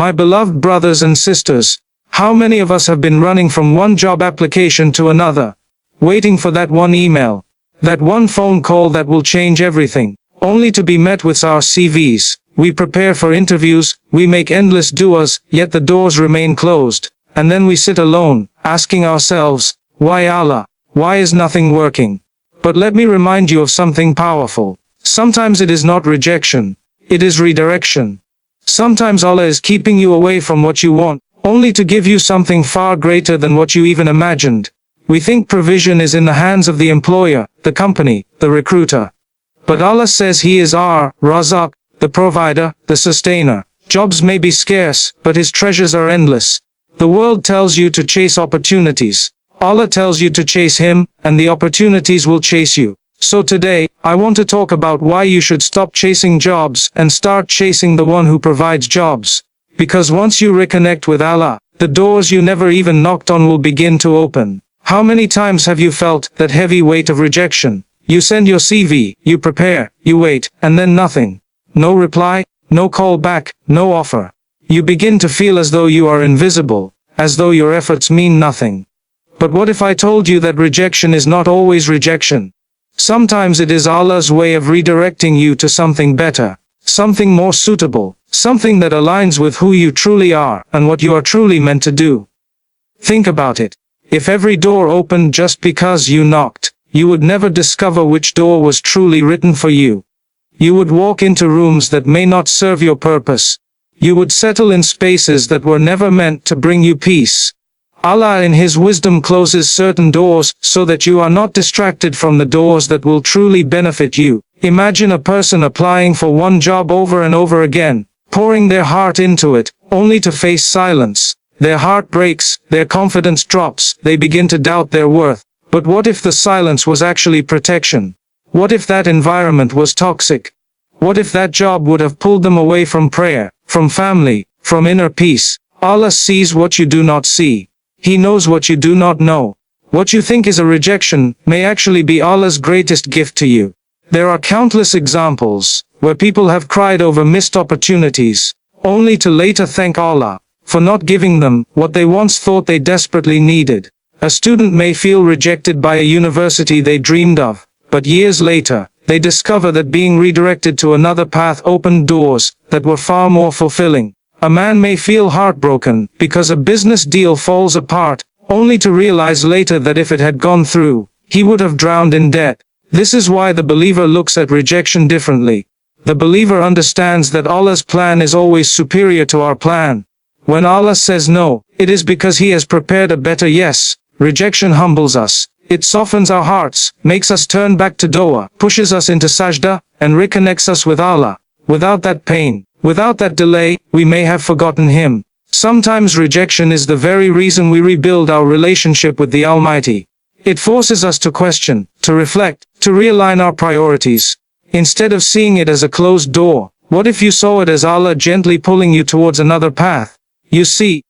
My beloved brothers and sisters, how many of us have been running from one job application to another, waiting for that one email, that one phone call that will change everything, only to be met with our CVs. We prepare for interviews, we make endless du'as, yet the doors remain closed, and then we sit alone, asking ourselves, why Allah? Why is nothing working? But let me remind you of something powerful. Sometimes it is not rejection, it is redirection. Sometimes Allah is keeping you away from what you want, only to give you something far greater than what you even imagined. We think provision is in the hands of the employer, the company, the recruiter. But Allah says He is our Razak, the provider, the sustainer. Jobs may be scarce, but His treasures are endless. The world tells you to chase opportunities. Allah tells you to chase Him, and the opportunities will chase you. So today, I want to talk about why you should stop chasing jobs and start chasing the one who provides jobs. Because once you reconnect with Allah, the doors you never even knocked on will begin to open. How many times have you felt that heavy weight of rejection? You send your CV, you prepare, you wait, and then nothing. No reply, no call back, no offer. You begin to feel as though you are invisible, as though your efforts mean nothing. But what if I told you that rejection is not always rejection? Sometimes it is Allah's way of redirecting you to something better, something more suitable, something that aligns with who you truly are and what you are truly meant to do. Think about it. If every door opened just because you knocked, you would never discover which door was truly written for you. You would walk into rooms that may not serve your purpose. You would settle in spaces that were never meant to bring you peace. Allah in His wisdom closes certain doors so that you are not distracted from the doors that will truly benefit you. Imagine a person applying for one job over and over again, pouring their heart into it, only to face silence. Their heart breaks, their confidence drops, they begin to doubt their worth. But what if the silence was actually protection? What if that environment was toxic? What if that job would have pulled them away from prayer, from family, from inner peace? Allah sees what you do not see. He knows what you do not know. What you think is a rejection may actually be Allah's greatest gift to you. There are countless examples where people have cried over missed opportunities, only to later thank Allah for not giving them what they once thought they desperately needed. A student may feel rejected by a university they dreamed of, but years later, they discover that being redirected to another path opened doors that were far more fulfilling. A man may feel heartbroken because a business deal falls apart, only to realize later that if it had gone through, he would have drowned in debt. This is why the believer looks at rejection differently. The believer understands that Allah's plan is always superior to our plan. When Allah says no, it is because He has prepared a better yes. Rejection humbles us. It softens our hearts, makes us turn back to dua, pushes us into sajda, and reconnects us with Allah. Without that pain, without that delay, we may have forgotten Him. Sometimes rejection is the very reason we rebuild our relationship with the Almighty. It forces us to question, to reflect, to realign our priorities. Instead of seeing it as a closed door, what if you saw it as Allah gently pulling you towards another path? You see,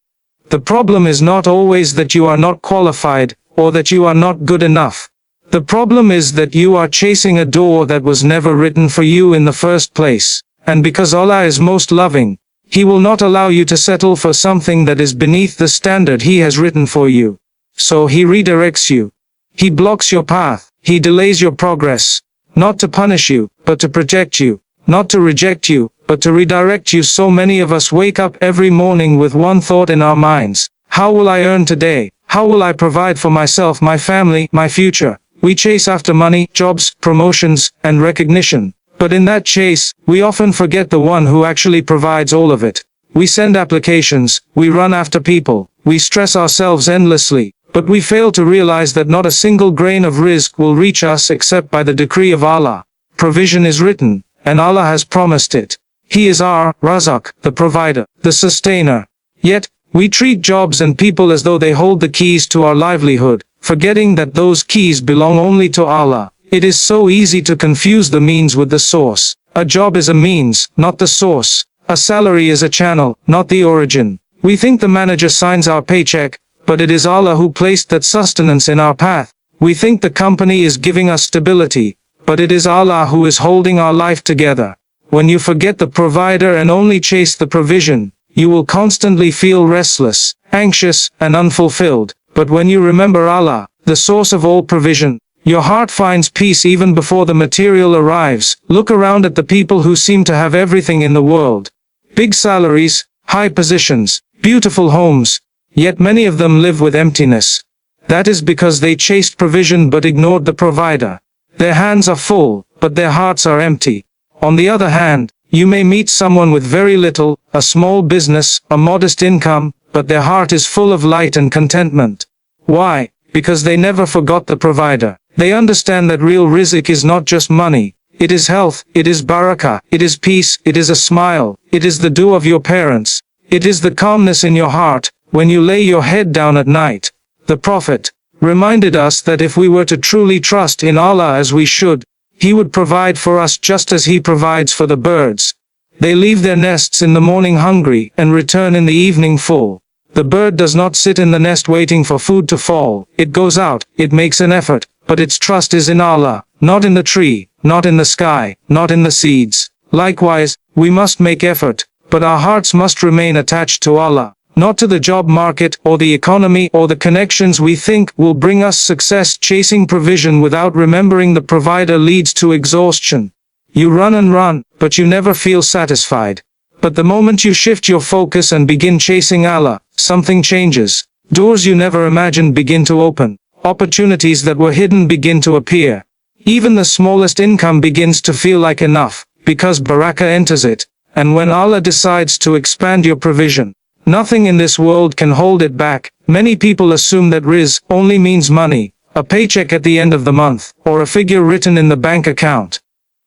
the problem is not always that you are not qualified, or that you are not good enough. The problem is that you are chasing a door that was never written for you in the first place. And because Allah is most loving, He will not allow you to settle for something that is beneath the standard He has written for you. So He redirects you. He blocks your path. He delays your progress. Not to punish you, but to protect you. Not to reject you, but to redirect you. So many of us wake up every morning with one thought in our minds. How will I earn today? How will I provide for myself, my family, my future? We chase after money, jobs, promotions, and recognition. But in that chase, we often forget the one who actually provides all of it. We send applications, we run after people, we stress ourselves endlessly, but we fail to realize that not a single grain of rizq will reach us except by the decree of Allah. Provision is written, and Allah has promised it. He is our Razak, the provider, the sustainer. Yet, we treat jobs and people as though they hold the keys to our livelihood, forgetting that those keys belong only to Allah. It is so easy to confuse the means with the source. A job is a means, not the source. A salary is a channel, not the origin. We think the manager signs our paycheck, but it is Allah who placed that sustenance in our path. We think the company is giving us stability, but it is Allah who is holding our life together. When you forget the provider and only chase the provision, You will constantly feel restless, anxious, and unfulfilled. But when you remember Allah, the source of all provision, your heart finds peace even before the material arrives. Look around at the people who seem to have everything in the world. Big salaries, high positions, beautiful homes, yet many of them live with emptiness. That is because they chased provision but ignored the provider. Their hands are full, but their hearts are empty. On the other hand, you may meet someone with very little, a small business, a modest income, but their heart is full of light and contentment. Why? Because they never forgot the provider. They understand that real rizq is not just money. It is health, it is barakah, it is peace, it is a smile, it is the dua of your parents. It is the calmness in your heart, when you lay your head down at night. The Prophet reminded us that if we were to truly trust in Allah as we should, He would provide for us just as He provides for the birds. They leave their nests in the morning hungry and return in the evening full. The bird does not sit in the nest waiting for food to fall. It goes out, it makes an effort, but its trust is in Allah, not in the tree, not in the sky, not in the seeds. Likewise, we must make effort, but our hearts must remain attached to Allah, not to the job market or the economy or the connections we think will bring us success. Chasing provision without remembering the provider leads to exhaustion. You run and run, but you never feel satisfied. But the moment you shift your focus and begin chasing Allah, something changes. Doors you never imagined begin to open. Opportunities that were hidden begin to appear. Even the smallest income begins to feel like enough, because barakah enters it. And when Allah decides to expand your provision, nothing in this world can hold it back. Many people assume that rizq only means money, a paycheck at the end of the month, or a figure written in the bank account.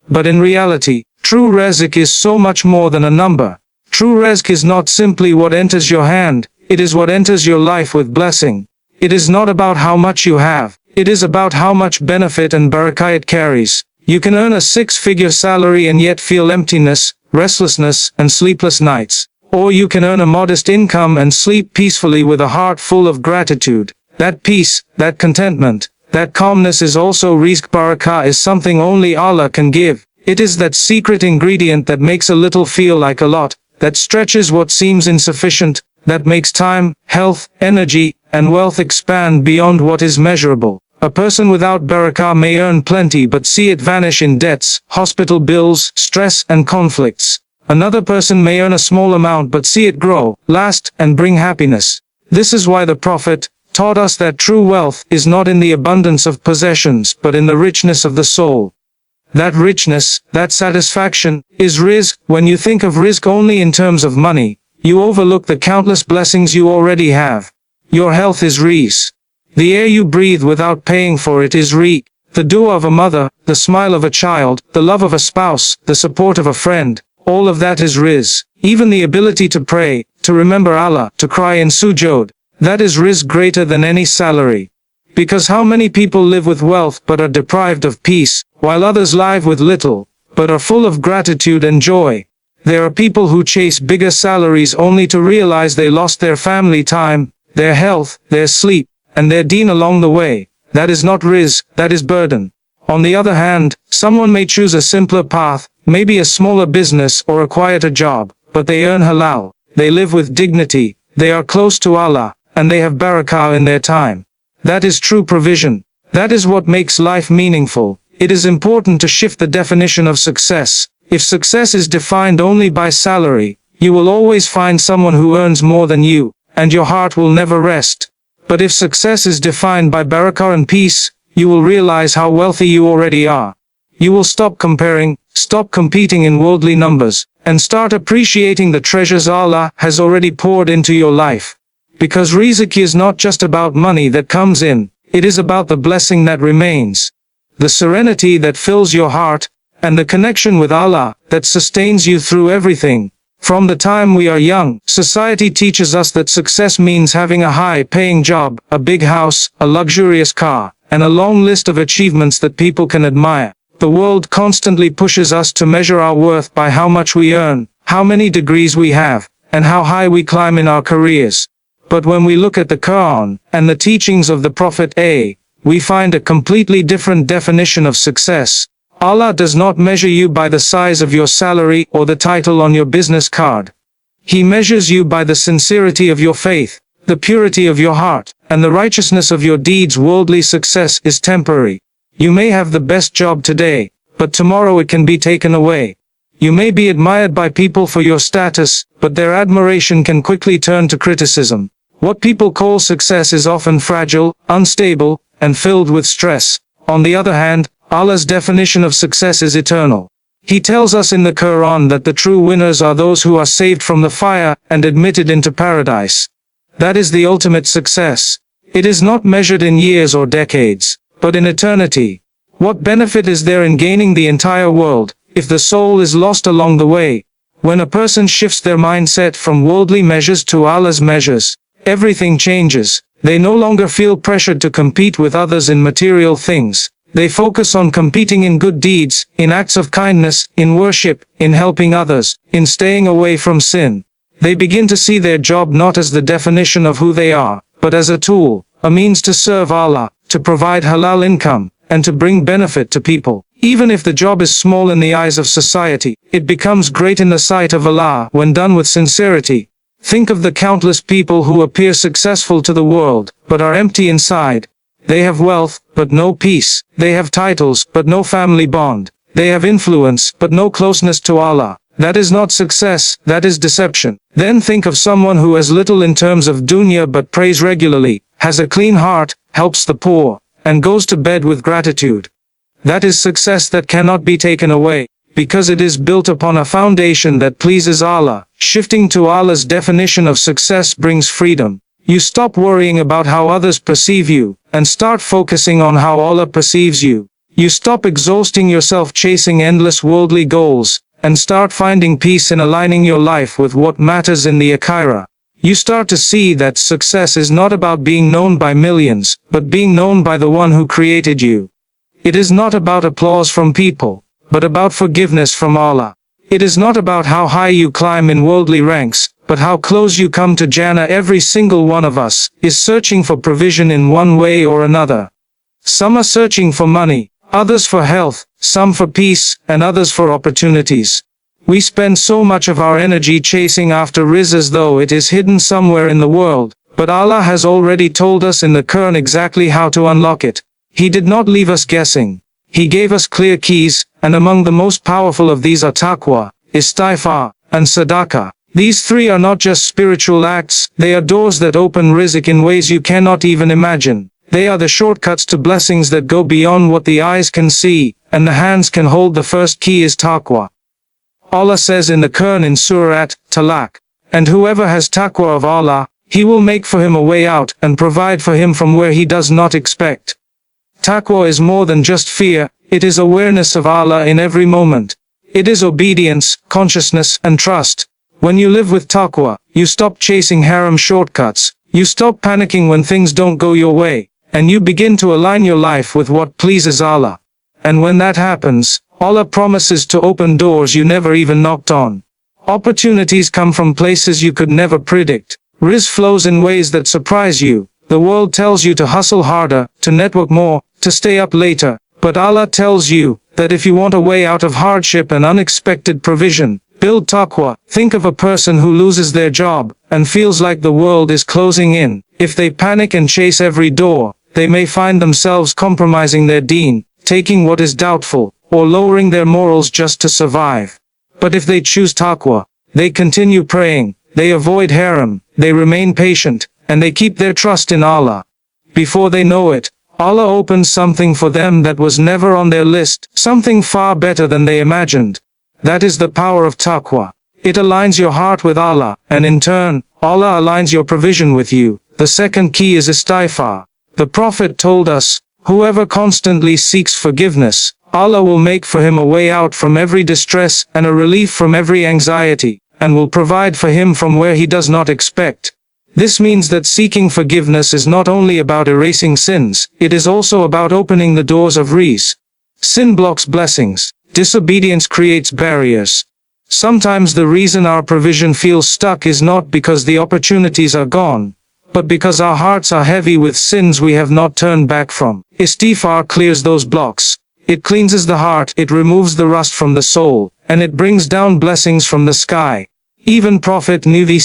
But in reality, true rizq is so much more than a number. True rizq is not simply what enters your hand, it is what enters your life with blessing. It is not about how much you have, it is about how much benefit and barakah it carries. You can earn a six-figure salary and yet feel emptiness, restlessness, and sleepless nights. Or you can earn a modest income and sleep peacefully with a heart full of gratitude. That peace, that contentment, that calmness is also rizq. Barakah is something only Allah can give. It is that secret ingredient that makes a little feel like a lot, that stretches what seems insufficient, that makes time, health, energy, and wealth expand beyond what is measurable. A person without barakah may earn plenty but see it vanish in debts, hospital bills, stress, and conflicts. Another person may earn a small amount but see it grow, last, and bring happiness. This is why the Prophet taught us that true wealth is not in the abundance of possessions but in the richness of the soul. That richness, that satisfaction, is rizq. When you think of rizq only in terms of money, you overlook the countless blessings you already have. Your health is rizq. The air you breathe without paying for it is rizq. The dua of a mother, the smile of a child, the love of a spouse, the support of a friend, all of that is rizq. Even the ability to pray, to remember Allah, to cry in sujood, that is rizq greater than any salary. Because how many people live with wealth but are deprived of peace, while others live with little, but are full of gratitude and joy. There are people who chase bigger salaries only to realize they lost their family time, their health, their sleep, and their deen along the way. That is not rizq, that is burden. On the other hand, someone may choose a simpler path, maybe a smaller business or a quieter job, but they earn halal, they live with dignity, they are close to Allah, and they have barakah in their time. That is true provision. That is what makes life meaningful. It is important to shift the definition of success. If success is defined only by salary, you will always find someone who earns more than you, and your heart will never rest. But if success is defined by barakah and peace, you will realize how wealthy you already are. You will stop comparing, stop competing in worldly numbers, and start appreciating the treasures Allah has already poured into your life. Because rizq is not just about money that comes in, it is about the blessing that remains, the serenity that fills your heart, and the connection with Allah that sustains you through everything. From the time we are young, society teaches us that success means having a high-paying job, a big house, a luxurious car, and a long list of achievements that people can admire. The world constantly pushes us to measure our worth by how much we earn, how many degrees we have, and how high we climb in our careers. But when we look at the Quran and the teachings of the Prophet we find a completely different definition of success. Allah does not measure you by the size of your salary or the title on your business card. He measures you by the sincerity of your faith, the purity of your heart, and the righteousness of your deeds. Worldly success is temporary. You may have the best job today, but tomorrow it can be taken away. You may be admired by people for your status, but their admiration can quickly turn to criticism. What people call success is often fragile, unstable, and filled with stress. On the other hand, Allah's definition of success is eternal. He tells us in the Quran that the true winners are those who are saved from the fire and admitted into paradise. That is the ultimate success. It is not measured in years or decades, but in eternity. What benefit is there in gaining the entire world, if the soul is lost along the way? When a person shifts their mindset from worldly measures to Allah's measures, everything changes. They no longer feel pressured to compete with others in material things. They focus on competing in good deeds, in acts of kindness, in worship, in helping others, in staying away from sin. They begin to see their job not as the definition of who they are, but as a tool, a means to serve Allah, to provide halal income, and to bring benefit to people. Even if the job is small in the eyes of society, it becomes great in the sight of Allah when done with sincerity. Think of the countless people who appear successful to the world, but are empty inside. They have wealth, but no peace. They have titles, but no family bond. They have influence, but no closeness to Allah. That is not success, that is deception. Then think of someone who has little in terms of dunya but prays regularly, has a clean heart, helps the poor, and goes to bed with gratitude. That is success that cannot be taken away, because it is built upon a foundation that pleases Allah. Shifting to Allah's definition of success brings freedom. You stop worrying about how others perceive you, and start focusing on how Allah perceives you. You stop exhausting yourself chasing endless worldly goals, and start finding peace in aligning your life with what matters in the Akhirah. You start to see that success is not about being known by millions, but being known by the one who created you. It is not about applause from people, but about forgiveness from Allah. It is not about how high you climb in worldly ranks, but how close you come to Jannah. Every single one of us is searching for provision in one way or another. Some are searching for money, others for health, some for peace, and others for opportunities. We spend so much of our energy chasing after rizq as though it is hidden somewhere in the world, but Allah has already told us in the Quran exactly how to unlock it. He did not leave us guessing. He gave us clear keys, and among the most powerful of these are taqwa, istighfar, and sadaqah. These three are not just spiritual acts, they are doors that open rizq in ways you cannot even imagine. They are the shortcuts to blessings that go beyond what the eyes can see, and the hands can hold. The first key is taqwa. Allah says in the Quran in Surah Talaq, "And whoever has taqwa of Allah, He will make for him a way out, and provide for him from where he does not expect." Taqwa is more than just fear, it is awareness of Allah in every moment. It is obedience, consciousness, and trust. When you live with taqwa, you stop chasing haram shortcuts, you stop panicking when things don't go your way, and you begin to align your life with what pleases Allah. And when that happens, Allah promises to open doors you never even knocked on. Opportunities come from places you could never predict. Rizq flows in ways that surprise you. The world tells you to hustle harder, to network more, to stay up later, but Allah tells you that if you want a way out of hardship and unexpected provision, build taqwa. Think of a person who loses their job and feels like the world is closing in. If they panic and chase every door, they may find themselves compromising their deen, taking what is doubtful, or lowering their morals just to survive. But if they choose taqwa, they continue praying, they avoid haram, they remain patient, and they keep their trust in Allah. Before they know it, Allah opens something for them that was never on their list, something far better than they imagined. That is the power of taqwa. It aligns your heart with Allah, and in turn, Allah aligns your provision with you. The second key is istighfar. The Prophet told us, whoever constantly seeks forgiveness, Allah will make for him a way out from every distress and a relief from every anxiety, and will provide for him from where he does not expect. This means that seeking forgiveness is not only about erasing sins, it is also about opening the doors of rizq. Sin blocks blessings. Disobedience creates barriers. Sometimes the reason our provision feels stuck is not because the opportunities are gone, but because our hearts are heavy with sins we have not turned back from. Istighfar clears those blocks. It cleanses the heart, it removes the rust from the soul, and it brings down blessings from the sky. Even Prophet Nuvi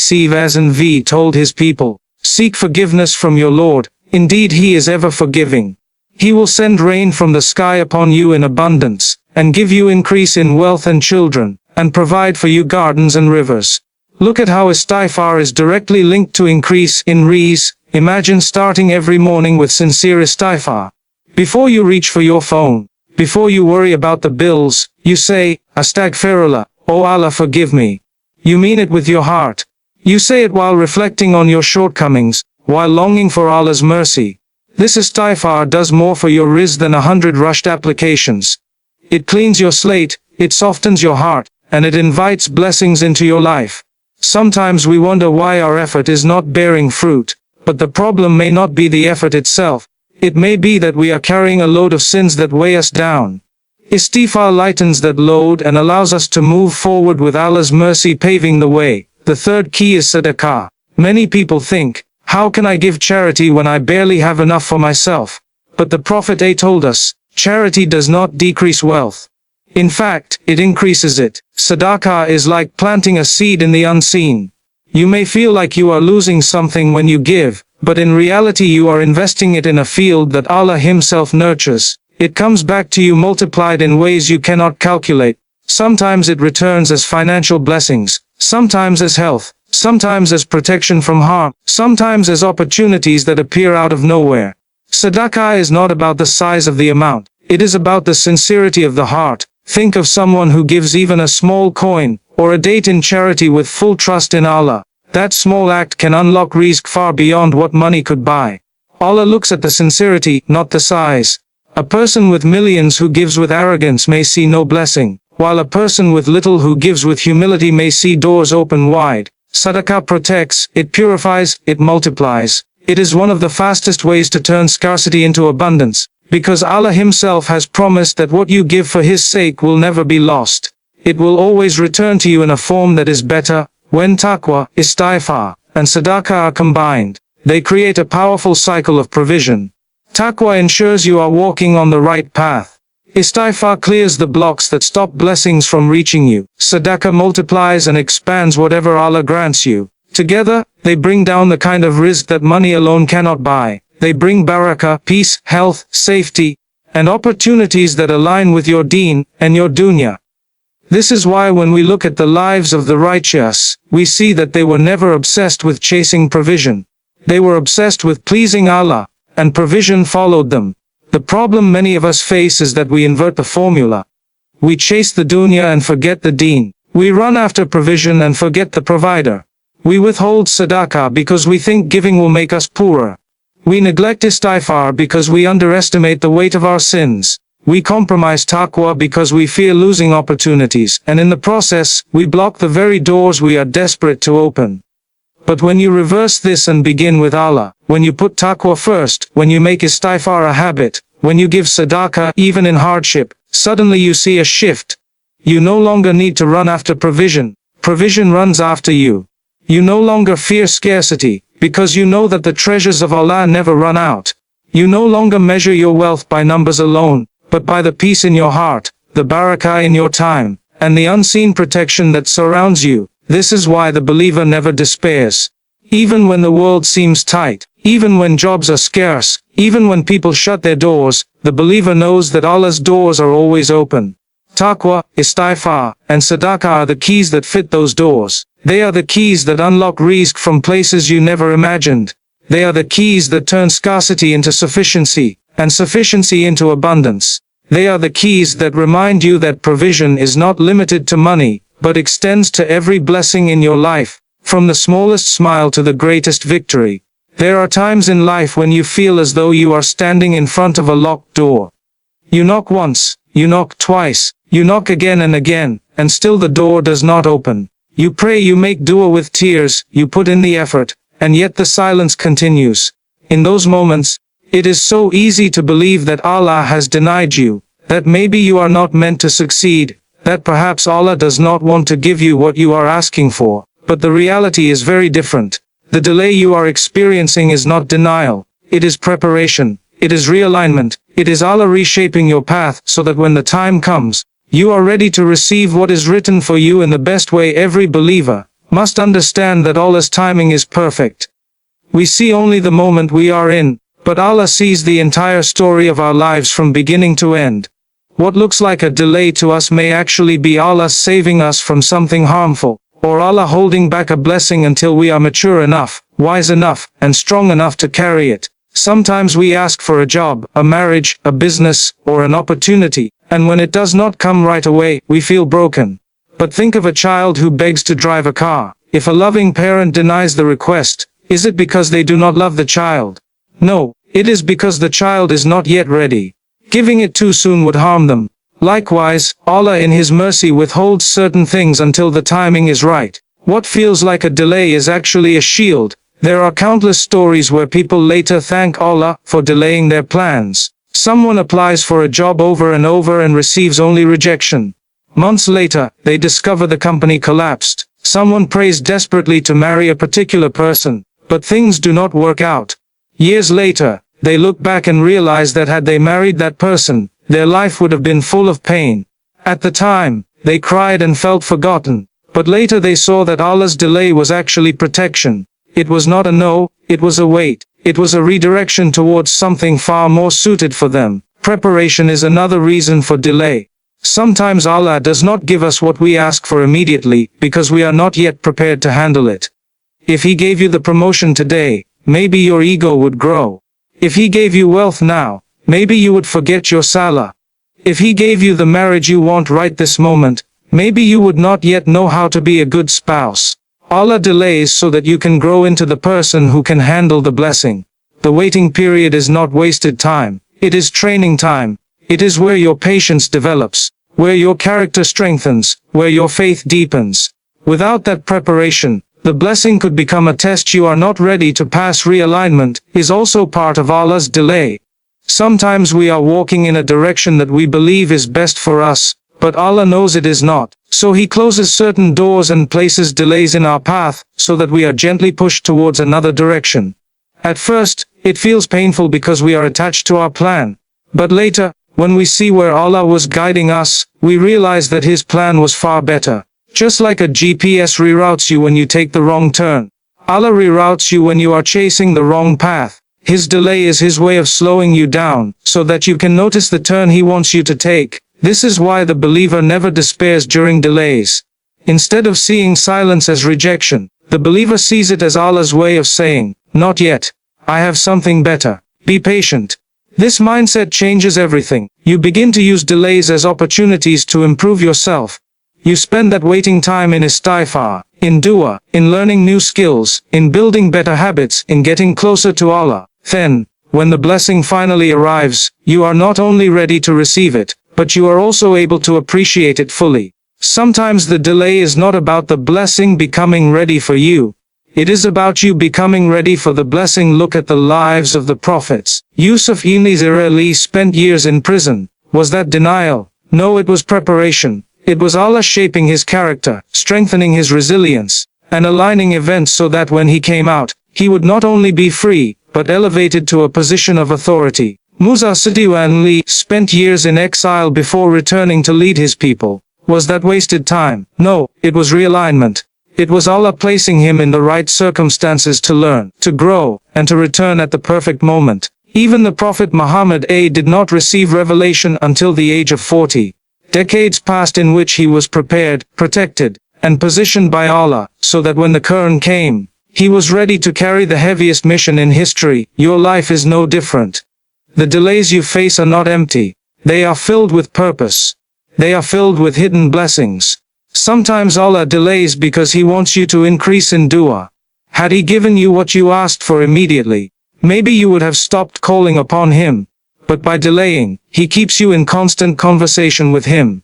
V told his people, "Seek forgiveness from your Lord, indeed he is ever forgiving. He will send rain from the sky upon you in abundance, and give you increase in wealth and children, and provide for you gardens and rivers." Look at how istighfar is directly linked to increase in rizq. Imagine starting every morning with sincere istighfar. Before you reach for your phone, before you worry about the bills, you say, "Astaghfirullah, O Allah forgive me." You mean it with your heart. You say it while reflecting on your shortcomings, while longing for Allah's mercy. This istighfar does more for your rizq than 100 rushed applications. It cleans your slate, it softens your heart, and it invites blessings into your life. Sometimes we wonder why our effort is not bearing fruit, but the problem may not be the effort itself. It may be that we are carrying a load of sins that weigh us down. Istighfar lightens that load and allows us to move forward with Allah's mercy paving the way. The third key is sadaqah. Many people think, how can I give charity when I barely have enough for myself? But the Prophet told us, charity does not decrease wealth. In fact, it increases it. Sadaqah is like planting a seed in the unseen. You may feel like you are losing something when you give, but in reality you are investing it in a field that Allah Himself nurtures. It comes back to you multiplied in ways you cannot calculate. Sometimes it returns as financial blessings, sometimes as health, sometimes as protection from harm, sometimes as opportunities that appear out of nowhere. Sadaqah is not about the size of the amount, it is about the sincerity of the heart. Think of someone who gives even a small coin, or a date in charity with full trust in Allah. That small act can unlock rizq far beyond what money could buy. Allah looks at the sincerity, not the size. A person with millions who gives with arrogance may see no blessing, while a person with little who gives with humility may see doors open wide. Sadaqah protects, it purifies, it multiplies. It is one of the fastest ways to turn scarcity into abundance, because Allah Himself has promised that what you give for His sake will never be lost. It will always return to you in a form that is better. When taqwa, istighfar, and sadaqah are combined, they create a powerful cycle of provision. Taqwa ensures you are walking on the right path. Istighfar clears the blocks that stop blessings from reaching you. Sadaqah multiplies and expands whatever Allah grants you. Together, they bring down the kind of rizq that money alone cannot buy. They bring barakah, peace, health, safety, and opportunities that align with your deen and your dunya. This is why when we look at the lives of the righteous, we see that they were never obsessed with chasing provision. They were obsessed with pleasing Allah, and provision followed them. The problem many of us face is that we invert the formula. We chase the dunya and forget the deen. We run after provision and forget the provider. We withhold sadaqah because we think giving will make us poorer. We neglect istighfar because we underestimate the weight of our sins. We compromise taqwa because we fear losing opportunities, and in the process, we block the very doors we are desperate to open. But when you reverse this and begin with Allah, when you put taqwa first, when you make istighfar a habit, when you give sadaqah even in hardship, suddenly you see a shift. You no longer need to run after provision. Provision runs after you. You no longer fear scarcity, because you know that the treasures of Allah never run out. You no longer measure your wealth by numbers alone, but by the peace in your heart, the barakah in your time, and the unseen protection that surrounds you. This is why the believer never despairs. Even when the world seems tight, even when jobs are scarce, even when people shut their doors, the believer knows that Allah's doors are always open. Taqwa, istighfar, and sadaqah are the keys that fit those doors. They are the keys that unlock rizq from places you never imagined. They are the keys that turn scarcity into sufficiency, and sufficiency into abundance. They are the keys that remind you that provision is not limited to money, but extends to every blessing in your life, from the smallest smile to the greatest victory. There are times in life when you feel as though you are standing in front of a locked door. You knock once, you knock twice, you knock again and again, and still the door does not open. You pray, you make dua with tears, you put in the effort, and yet the silence continues. In those moments, it is so easy to believe that Allah has denied you, that maybe you are not meant to succeed, that perhaps Allah does not want to give you what you are asking for. But the reality is very different. The delay you are experiencing is not denial. It is preparation. It is realignment. It is Allah reshaping your path so that when the time comes, you are ready to receive what is written for you in the best way. Every believer, must understand that Allah's timing is perfect. We see only the moment we are in, but Allah sees the entire story of our lives from beginning to end. What looks like a delay to us may actually be Allah saving us from something harmful, or Allah holding back a blessing until we are mature enough, wise enough, and strong enough to carry it. Sometimes we ask for a job, a marriage, a business, or an opportunity, and when it does not come right away, we feel broken. But think of a child who begs to drive a car. If a loving parent denies the request, is it because they do not love the child? No, it is because the child is not yet ready. Giving it too soon would harm them. Likewise, Allah in His mercy withholds certain things until the timing is right. What feels like a delay is actually a shield. There are countless stories where people later thank Allah for delaying their plans. Someone applies for a job over and over and receives only rejection. Months later, they discover the company collapsed. Someone prays desperately to marry a particular person, but things do not work out. Years later, they look back and realize that had they married that person, their life would have been full of pain. At the time, they cried and felt forgotten, but later they saw that Allah's delay was actually protection. It was not a no, it was a wait. It was a redirection towards something far more suited for them. Preparation is another reason for delay. Sometimes Allah does not give us what we ask for immediately, because we are not yet prepared to handle it. If He gave you the promotion today, maybe your ego would grow. If He gave you wealth now, maybe you would forget your salah. If He gave you the marriage you want right this moment, maybe you would not yet know how to be a good spouse. Allah delays so that you can grow into the person who can handle the blessing. The waiting period is not wasted time. It is training time. It is where your patience develops, where your character strengthens, where your faith deepens. Without that preparation, the blessing could become a test you are not ready to pass. Realignment is also part of Allah's delay. Sometimes we are walking in a direction that we believe is best for us, but Allah knows it is not. So He closes certain doors and places delays in our path, so that we are gently pushed towards another direction. At first, it feels painful because we are attached to our plan. But later, when we see where Allah was guiding us, we realize that His plan was far better. Just like a GPS reroutes you when you take the wrong turn, Allah reroutes you when you are chasing the wrong path. His delay is His way of slowing you down, so that you can notice the turn He wants you to take. This is why the believer never despairs during delays. Instead of seeing silence as rejection, the believer sees it as Allah's way of saying, "Not yet. I have something better. Be patient." This mindset changes everything. You begin to use delays as opportunities to improve yourself. You spend that waiting time in istighfar, in dua, in learning new skills, in building better habits, in getting closer to Allah. Then, when the blessing finally arrives, you are not only ready to receive it, but you are also able to appreciate it fully. Sometimes the delay is not about the blessing becoming ready for you. It is about you becoming ready for the blessing. Look at the lives of the prophets. Yusuf ibn Israeli spent years in prison. Was that denial? No, it was preparation. It was Allah shaping his character, strengthening his resilience, and aligning events so that when he came out, he would not only be free, but elevated to a position of authority. Musa Siddiq spent years in exile before returning to lead his people. Was that wasted time? No, it was realignment. It was Allah placing him in the right circumstances to learn, to grow, and to return at the perfect moment. Even the Prophet Muhammad did not receive revelation until the age of 40. Decades passed in which he was prepared, protected, and positioned by Allah, so that when the Quran came, he was ready to carry the heaviest mission in history. Your life is no different. The delays you face are not empty. They are filled with purpose. They are filled with hidden blessings. Sometimes Allah delays because He wants you to increase in dua. Had He given you what you asked for immediately, maybe you would have stopped calling upon Him. But by delaying, He keeps you in constant conversation with Him.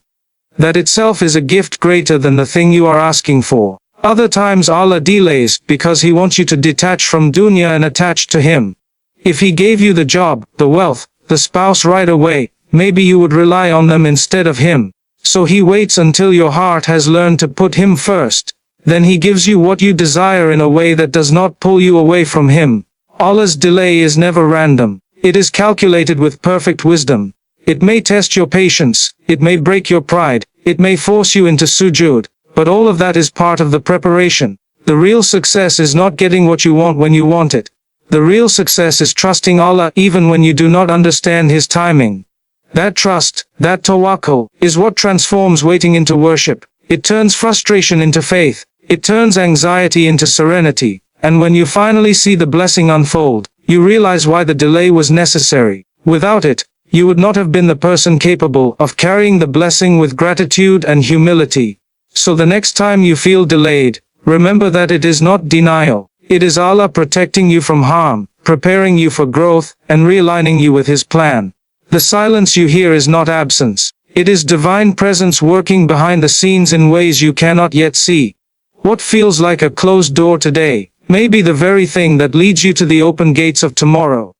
That itself is a gift greater than the thing you are asking for. Other times Allah delays because He wants you to detach from dunya and attach to Him. If He gave you the job, the wealth, the spouse right away, maybe you would rely on them instead of Him. So He waits until your heart has learned to put Him first. Then He gives you what you desire in a way that does not pull you away from Him. Allah's delay is never random. It is calculated with perfect wisdom. It may test your patience, it may break your pride, it may force you into sujood, But all of that is part of the preparation. The real success is not getting what you want when you want it. The real success is trusting Allah even when you do not understand His timing. That trust, that tawakkul, is what transforms waiting into worship. It turns frustration into faith. It turns anxiety into serenity. And when you finally see the blessing unfold, you realize why the delay was necessary. Without it, you would not have been the person capable of carrying the blessing with gratitude and humility. So the next time you feel delayed, remember that it is not denial. It is Allah protecting you from harm, preparing you for growth, and realigning you with His plan. The silence you hear is not absence. It is divine presence working behind the scenes in ways you cannot yet see. What feels like a closed door today may be the very thing that leads you to the open gates of tomorrow.